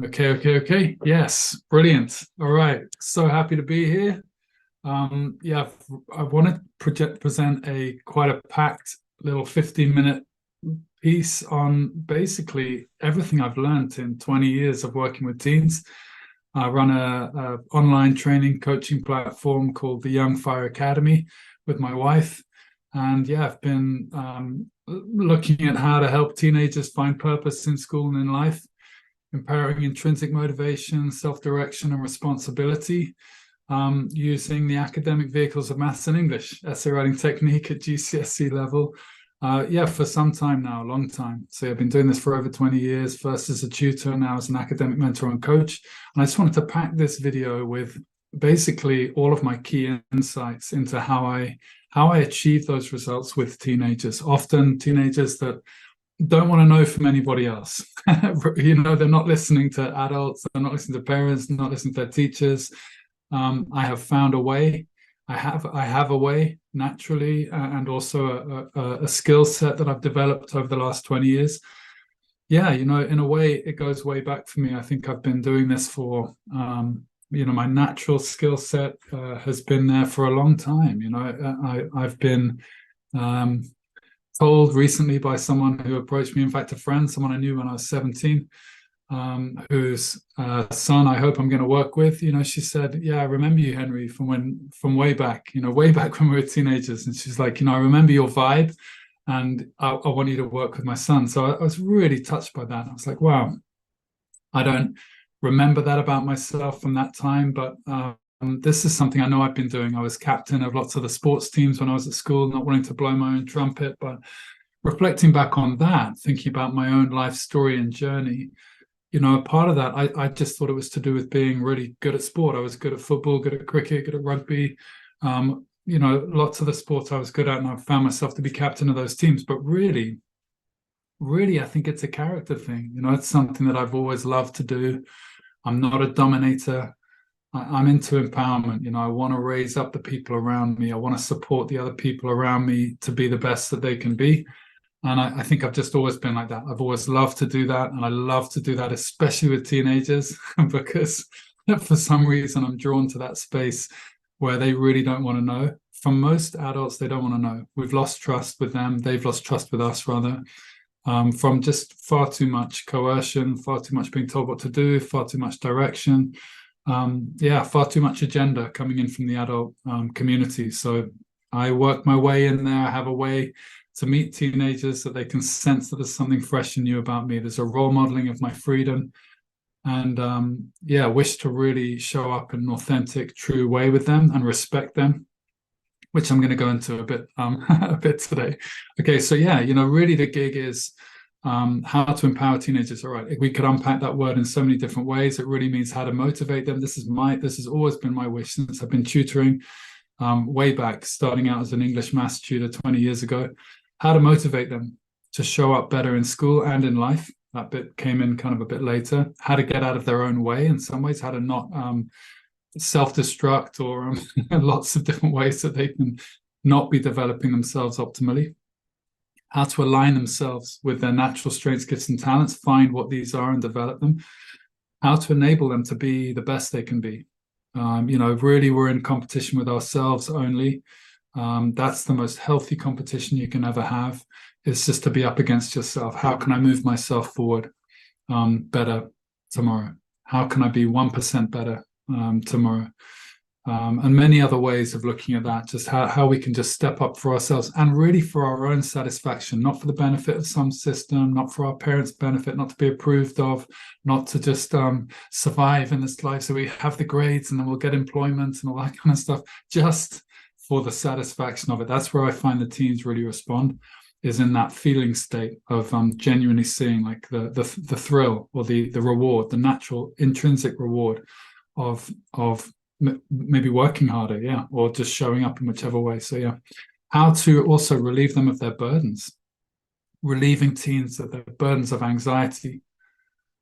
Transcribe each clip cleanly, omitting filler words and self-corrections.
Okay. Yes, brilliant. All right. So happy to be here. Yeah, I want to present a quite a packed little 15-minute piece on basically everything I've learned in 20 years of working with teens. I run a online training coaching platform called the Young Fire Academy with my wife. And yeah, I've been looking at how to help teenagers find purpose in school and in life, empowering intrinsic motivation, self-direction, and responsibility, using the academic vehicles of maths and English, essay writing technique at GCSE level. Yeah, for some time now, a long time. So I've been doing this for over 20 years, first as a tutor, now as an academic mentor and coach. And I just wanted to pack this video with basically all of my key insights into how I achieve those results with teenagers, often teenagers that don't want to know from anybody else. They're not listening to adults, they're not listening to parents, not listening to their teachers. I have found a way. I have a way naturally, and also a skill set that I've developed over the last 20 years. Yeah, in a way, it goes way back for me. I think I've been doing this for, my natural skill set has been there for a long time. I've been told recently by someone who approached me, in fact, a friend, someone I knew when I was 17, whose son I hope I'm going to work with. She said, yeah, I remember you, Henry, from way back, way back when we were teenagers. And she's like, I remember your vibe and I want you to work with my son. So I was really touched by that. I was like, wow, I don't remember that about myself from that time, but this is something I know I've been doing. I was captain of lots of the sports teams when I was at school, not wanting to blow my own trumpet, but reflecting back on that, thinking about my own life story and journey, a part of that, I just thought it was to do with being really good at sport. I was good at football, good at cricket, good at rugby. Lots of the sports I was good at, and I found myself to be captain of those teams. But really, I think it's a character thing. It's something that I've always loved to do. I'm not a dominator. I'm into empowerment. I want to raise up the people around me. I want to support the other people around me to be the best that they can be. And I think I've just always been like that. I've always loved to do that. And I love to do that, especially with teenagers, because for some reason I'm drawn to that space where they really don't want to know. From most adults, they don't want to know. We've lost trust with them. They've lost trust with us, rather, from just far too much coercion, far too much being told what to do, far too much direction. Far too much agenda coming in from the adult community. So I work my way in there. I have a way to meet teenagers so they can sense that there's something fresh and new about me. There's a role modeling of my freedom, and wish to really show up in an authentic, true way with them and respect them, which I'm going to go into a bit a bit today. Okay, so really the gig is how to empower teenagers. All right, we could unpack that word in so many different ways. It really means how to motivate them. This has always been my wish since I've been tutoring, way back, starting out as an English maths tutor 20 years ago. How to motivate them to show up better in school and in life. That bit came in kind of a bit later. How to get out of their own way in some ways, how to not self-destruct, or lots of different ways that they can not be developing themselves optimally. How to align themselves with their natural strengths, gifts, and talents, find what these are and develop them. How to enable them to be the best they can be. Really we're in competition with ourselves only. That's the most healthy competition you can ever have. It's just to be up against yourself. How can I move myself forward better tomorrow? How can I be 1% better tomorrow? And many other ways of looking at that, just how we can just step up for ourselves and really for our own satisfaction, not for the benefit of some system, not for our parents' benefit, not to be approved of, not to just survive in this life so we have the grades and then we'll get employment and all that kind of stuff, just for the satisfaction of it. That's where I find the teens really respond, is in that feeling state of genuinely seeing like the thrill or the reward, the natural intrinsic reward of maybe working harder, or just showing up in whichever way. So how to also relieve them of their burdens, relieving teens of their burdens of anxiety,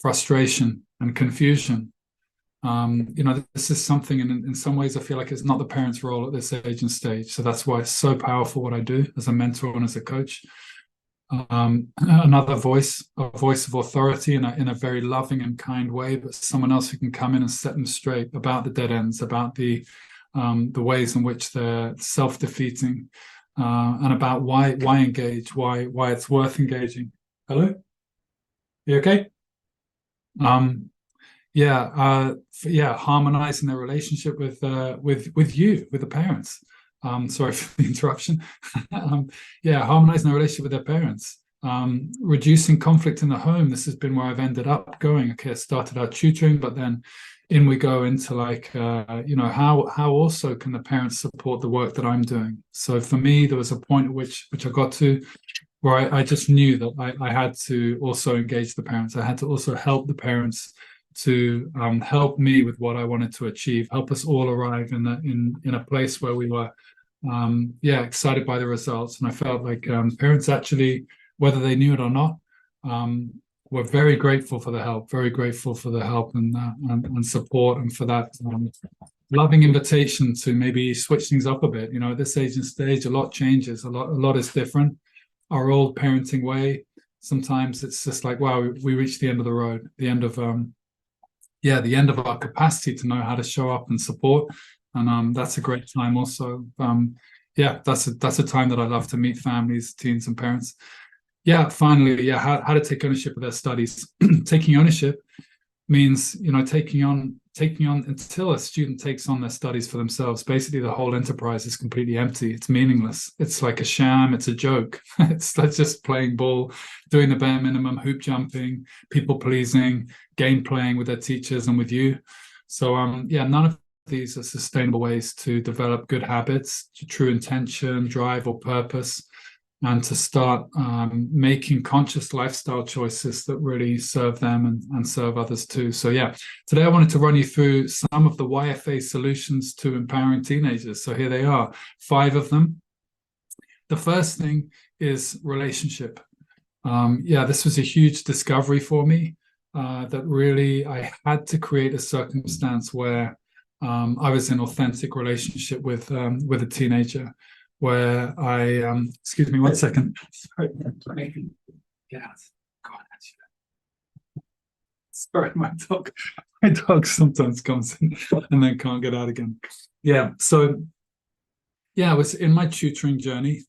frustration, and confusion. This is something, in some ways I feel like it's not the parents' role at this age and stage. So that's why it's so powerful what I do as a mentor and as a coach. another voice, a voice of authority in a very loving and kind way, but someone else who can come in and set them straight about the dead ends, about the ways in which they're self-defeating, and about why engage, why it's worth engaging. Hello, you okay? Harmonizing their relationship with the parents. Sorry for the interruption. Harmonizing their relationship with their parents. Reducing conflict in the home. This has been where I've ended up going. Okay, I started out tutoring, but then in we go into like, how also can the parents support the work that I'm doing? So for me, there was a point at which I got to where I just knew that I had to also engage the parents. I had to also help the parents to help me with what I wanted to achieve, help us all arrive in a place where we were excited by the results. And I felt like parents actually, whether they knew it or not, were very grateful for the help, and support, and for that loving invitation to maybe switch things up a bit. You know, at this age and stage, a lot changes, a lot is different. Our old parenting way, sometimes it's just like, wow, we reached the end of the road, the end of our capacity to know how to show up and support. And that's a great time also. That's a time that I love to meet families, teens, and parents. Finally, how to take ownership of their studies. Taking ownership means, taking on until a student takes on their studies for themselves. Basically, the whole enterprise is completely empty. It's meaningless. It's like a sham. It's a joke. It's just playing ball, doing the bare minimum, hoop jumping, people pleasing, game playing with their teachers and with you. So none of these are sustainable ways to develop good habits, to true intention, drive, or purpose, and to start making conscious lifestyle choices that really serve them and serve others too. So today I wanted to run you through some of the YFA solutions to empowering teenagers. So here they are, 5 of them. The first thing is relationship. This was a huge discovery for me, that really I had to create a circumstance where I was in authentic relationship with a teenager, where I excuse me 1 second. Sorry. Yeah. God, sorry, my dog sometimes comes in and then can't get out again. I was in my tutoring journey.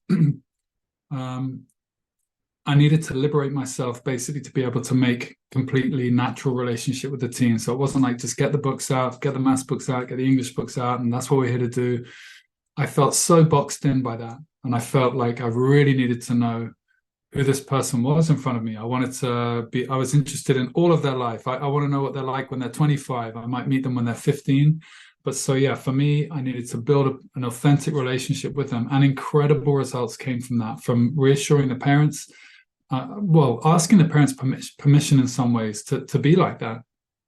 I needed to liberate myself basically to be able to make completely natural relationship with the teen. So it wasn't like just get the books out, get the maths books out, get the English books out, and that's what we're here to do. I felt so boxed in by that. And I felt like I really needed to know who this person was in front of me. I was interested in all of their life. I want to know what they're like when they're 25. I might meet them when they're 15. But for me, I needed to build an authentic relationship with them. And incredible results came from that, from reassuring the parents, asking the parents permission in some ways to be like that,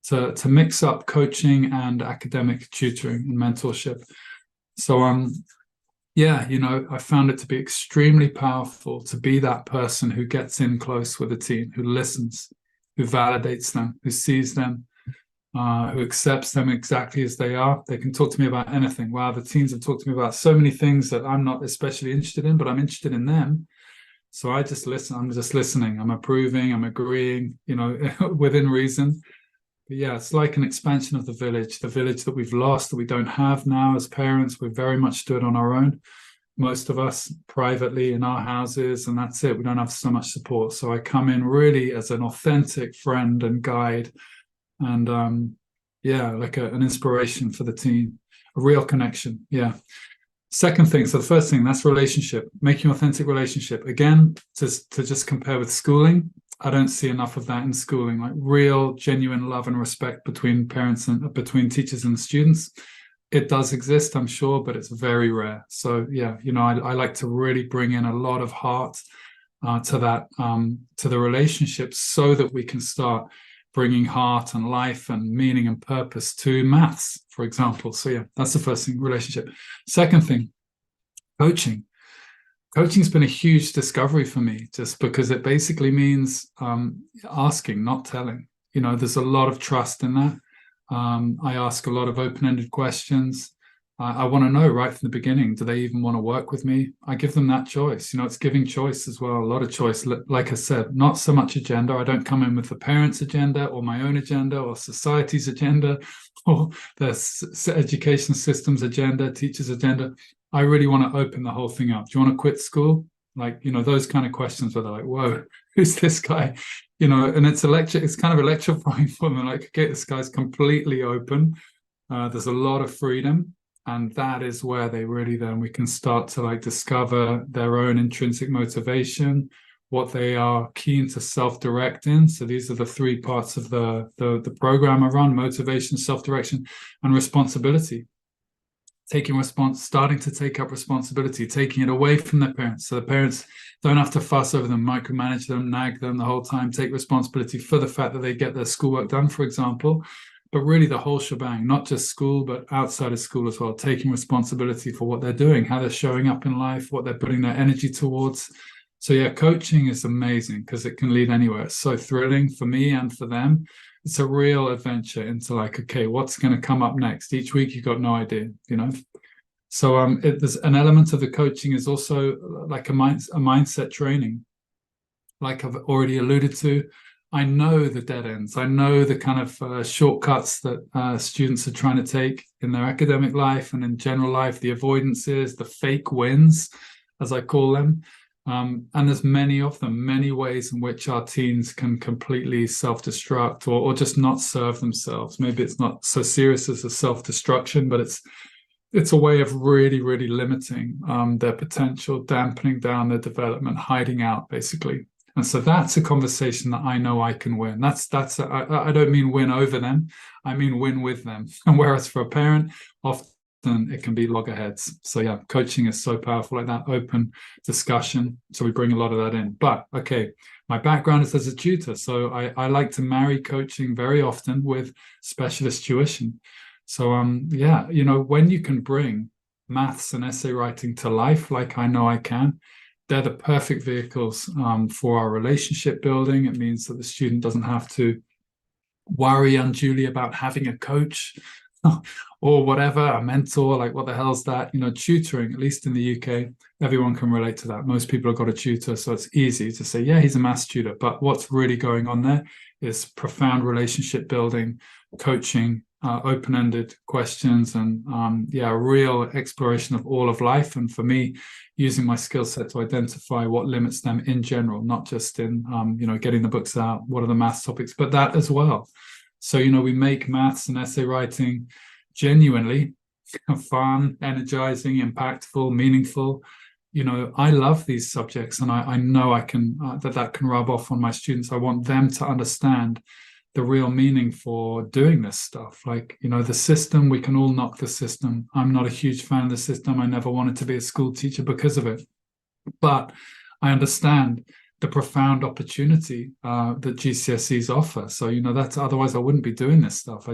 to mix up coaching and academic tutoring and mentorship. So I found it to be extremely powerful to be that person who gets in close with a teen, who listens, who validates them, who sees them, who accepts them exactly as they are. They can talk to me about anything. Wow, the teens have talked to me about so many things that I'm not especially interested in, but I'm interested in them. So I just listen. I'm just listening. I'm approving. I'm agreeing, within reason. But it's like an expansion of the village that we've lost, that we don't have now as parents. We're very much stood on our own, most of us privately in our houses, and that's it. We don't have so much support. So I come in really as an authentic friend and guide, and like an inspiration for the teen, a real connection. Second thing, so the first thing, that's relationship, making authentic relationship. Again, to just compare with schooling, I don't see enough of that in schooling, like real, genuine love and respect between parents and between teachers and students. It does exist, I'm sure, but it's very rare. So I like to really bring in a lot of heart to that, to the relationship, so that we can start bringing heart and life and meaning and purpose to maths, for example. So that's the first thing, relationship. Second thing, coaching. Coaching's been a huge discovery for me, just because it basically means asking, not telling. There's a lot of trust in that. I ask a lot of open-ended questions. I want to know right from the beginning, do they even want to work with me? I give them that choice. It's giving choice as well, a lot of choice. Like I said, not so much agenda. I don't come in with the parents' agenda or my own agenda or society's agenda or the education system's agenda, teachers' agenda. I really want to open the whole thing up. Do you want to quit school? Those kind of questions where they're like, whoa, who's this guy? And it's kind of electrifying for them. Like, okay, this guy's completely open. There's a lot of freedom. And that is where we can start to discover their own intrinsic motivation, what they are keen to self-direct in. So these are the three parts of the program I run: motivation, self-direction, and responsibility. Starting to take up responsibility, taking it away from their parents. So the parents don't have to fuss over them, micromanage them, nag them the whole time, take responsibility for the fact that they get their schoolwork done, for example. But really the whole shebang, not just school, but outside of school as well, taking responsibility for what they're doing, how they're showing up in life, what they're putting their energy towards. So yeah, coaching is amazing because it can lead anywhere. It's so thrilling for me and for them. It's a real adventure into okay, what's going to come up next? Each week you've got no idea, So there's an element of the coaching is also like a mindset training. Like I've already alluded to, I know the dead ends. I know the kind of shortcuts that students are trying to take in their academic life and in general life, the avoidances, the fake wins, as I call them. And there's many of them, many ways in which our teens can completely self-destruct or just not serve themselves. Maybe it's not so serious as a self-destruction, but it's a way of really, really limiting their potential, dampening down their development, hiding out, basically. And so that's a conversation that I know I can win. I don't mean win over them. I mean win with them. And whereas for a parent, often it can be loggerheads. So yeah, coaching is so powerful, like that open discussion. So we bring a lot of that in. But okay, my background is as a tutor. So I like to marry coaching very often with specialist tuition. So when you can bring maths and essay writing to life, like I know I can, they're the perfect vehicles for our relationship building. It means that the student doesn't have to worry unduly about having a coach or whatever, a mentor, like what the hell's that? Tutoring, at least in the UK, everyone can relate to that. Most people have got a tutor, so it's easy to say, yeah, he's a maths tutor. But what's really going on there is profound relationship building, coaching, open-ended questions, and a real exploration of all of life. And for me, using my skill set to identify what limits them in general, not just in getting the books out, what are the maths topics, but that as well. So we make maths and essay writing genuinely fun, energizing, impactful, meaningful. I love these subjects, and I know I can that can rub off on my students. I want them to understand the real meaning for doing this stuff. The system, we can all knock the system. I'm not a huge fan of the system. I never wanted to be a school teacher because of it. But I understand the profound opportunity that GCSEs offer. So, that's otherwise I wouldn't be doing this stuff.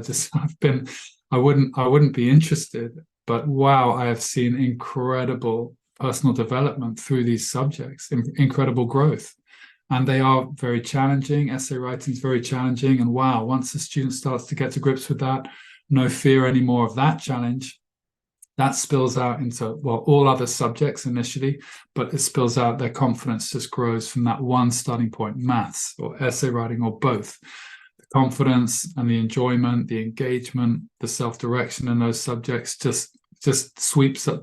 I wouldn't be interested. But wow, I have seen incredible personal development through these subjects, incredible growth. And they are very challenging. Essay writing is very challenging. And wow, once the student starts to get to grips with that, no fear anymore of that challenge, that spills out into, all other subjects initially, but it spills out, their confidence just grows from that one starting point, maths or essay writing or both. The confidence and the enjoyment, the engagement, the self-direction in those subjects just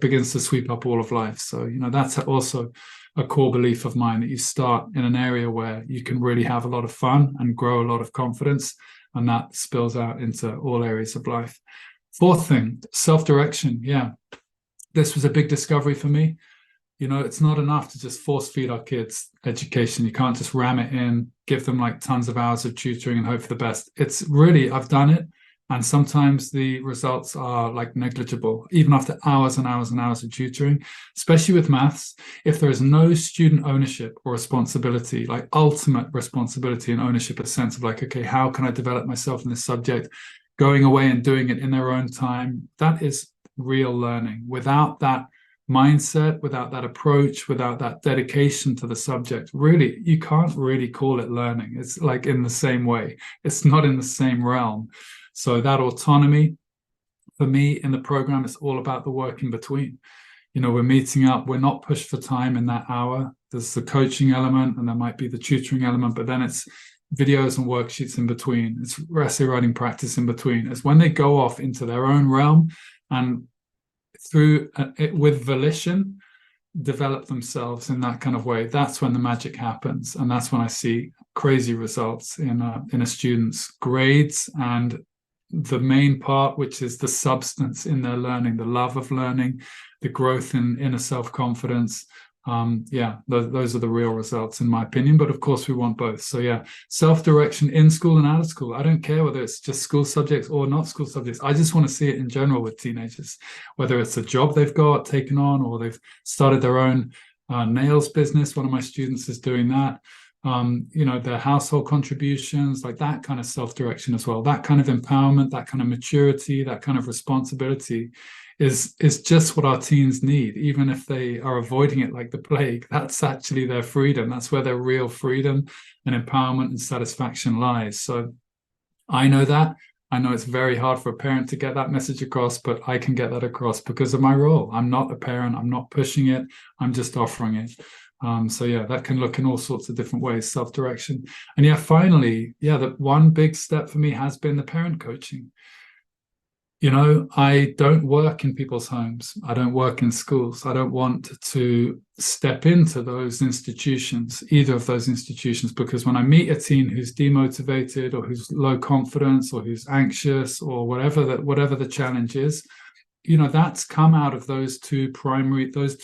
begins to sweep up all of life. So, that's also a core belief of mine, that you start in an area where you can really have a lot of fun and grow a lot of confidence, and that spills out into all areas of life. Fourth thing, self-direction. Yeah, this was a big discovery for me. It's not enough to just force feed our kids education. You can't just ram it in, give them tons of hours of tutoring and hope for the best. It's really, I've done it, and sometimes the results are negligible, even after hours and hours and hours of tutoring, especially with maths. If there is no student ownership or responsibility, ultimate responsibility and ownership, a sense of okay, how can I develop myself in this subject, going away and doing it in their own time, that is real learning. Without that mindset, without that approach, without that dedication to the subject, really, you can't really call it learning. It's in the same way. It's not in the same realm. So that autonomy, for me in the program, it's all about the work in between. We're meeting up, we're not pushed for time in that hour. There's the coaching element and there might be the tutoring element, but then it's videos and worksheets in between. It's essay writing practice in between. It's when they go off into their own realm and through it with volition, develop themselves in that kind of way. That's when the magic happens. And that's when I see crazy results in a student's grades and the main part, which is the substance in their learning, the love of learning, the growth in inner self-confidence. Those are the real results in my opinion, but of course we want both. So yeah, self-direction in school and out of school. I don't care whether it's just school subjects or not school subjects. I just want to see it in general with teenagers, whether it's a job they've got taken on or they've started their own nails business. One of my students is doing that. Their household contributions, like that kind of self-direction as well, that kind of empowerment, that kind of maturity, that kind of responsibility is just what our teens need. Even if they are avoiding it like the plague, that's actually their freedom. That's where their real freedom and empowerment and satisfaction lies. So I know that. I know it's very hard for a parent to get that message across, but I can get that across because of my role. I'm not a parent. I'm not pushing it. I'm just offering it. That can look in all sorts of different ways, self-direction. And finally, the one big step for me has been the parent coaching. I don't work in people's homes. I don't work in schools. I don't want to step into those institutions, either of those institutions, because when I meet a teen who's demotivated or who's low confidence or who's anxious or whatever the challenge is, that's come out of those two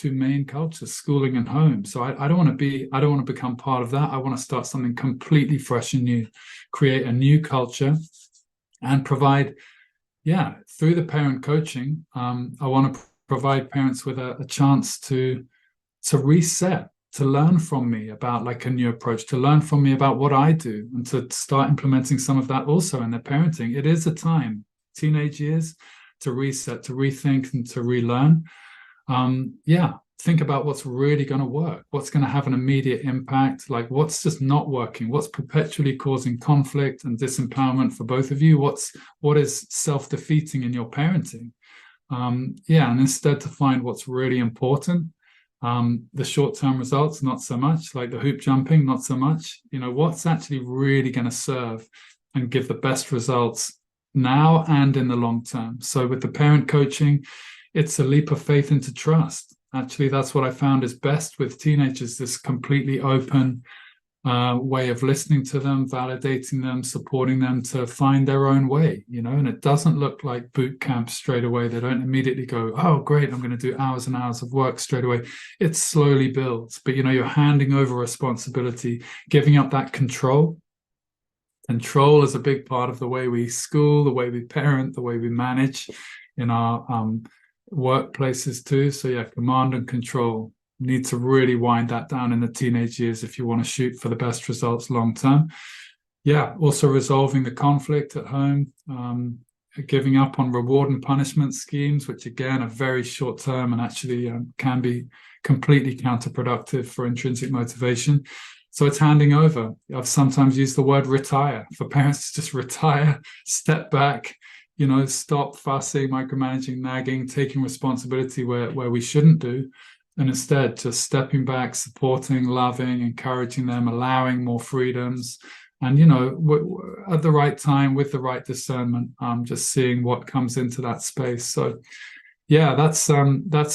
main cultures, schooling and home. So I don't want to become part of that. I want to start something completely fresh and new, create a new culture and provide, through the parent coaching, I want to provide parents with a chance to reset, to learn from me about like a new approach, to learn from me about what I do and to start implementing some of that also in their parenting. It is a time, teenage years, to reset, to rethink and to relearn. Think about what's really going to work, what's going to have an immediate impact, like what's just not working, what's perpetually causing conflict and disempowerment for both of you, what is self-defeating in your parenting. And instead to find what's really important. The short-term results, not so much, like the hoop jumping, not so much. What's actually really going to serve and give the best results now and in the long term. So with the parent coaching, it's a leap of faith into trust. Actually, that's what I found is best with teenagers, this completely open way of listening to them, validating them, supporting them to find their own way, and it doesn't look like boot camp straight away. They don't immediately go, oh, great, I'm going to do hours and hours of work straight away. It slowly builds, but, you're handing over responsibility, giving up that control. Control is a big part of the way we school, the way we parent, the way we manage in our workplaces too. So command and control. Need to really wind that down in the teenage years if you want to shoot for the best results long term. Also resolving the conflict at home, giving up on reward and punishment schemes, which again are very short term and actually can be completely counterproductive for intrinsic motivation. So it's handing over. I've sometimes used the word retire for parents to just retire, step back, stop fussing, micromanaging, nagging, taking responsibility where we shouldn't do. And instead just stepping back, supporting, loving, encouraging them, allowing more freedoms. And, at the right time with the right discernment, just seeing what comes into that space. So that's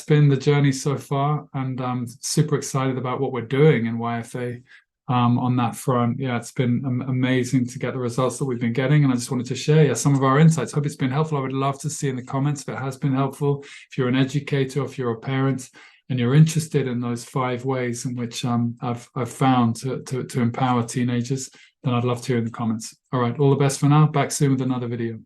been the journey so far. And I'm super excited about what we're doing in YFA. On that front, it's been amazing to get the results that we've been getting, and I just wanted to share some of our insights. Hope it's been helpful. I would love to see in the comments if it has been helpful. If you're an educator, if you're a parent, and you're interested in those 5 ways in which I've found to empower teenagers, then I'd love to hear in the comments. All right, all the best for now. Back soon with another video.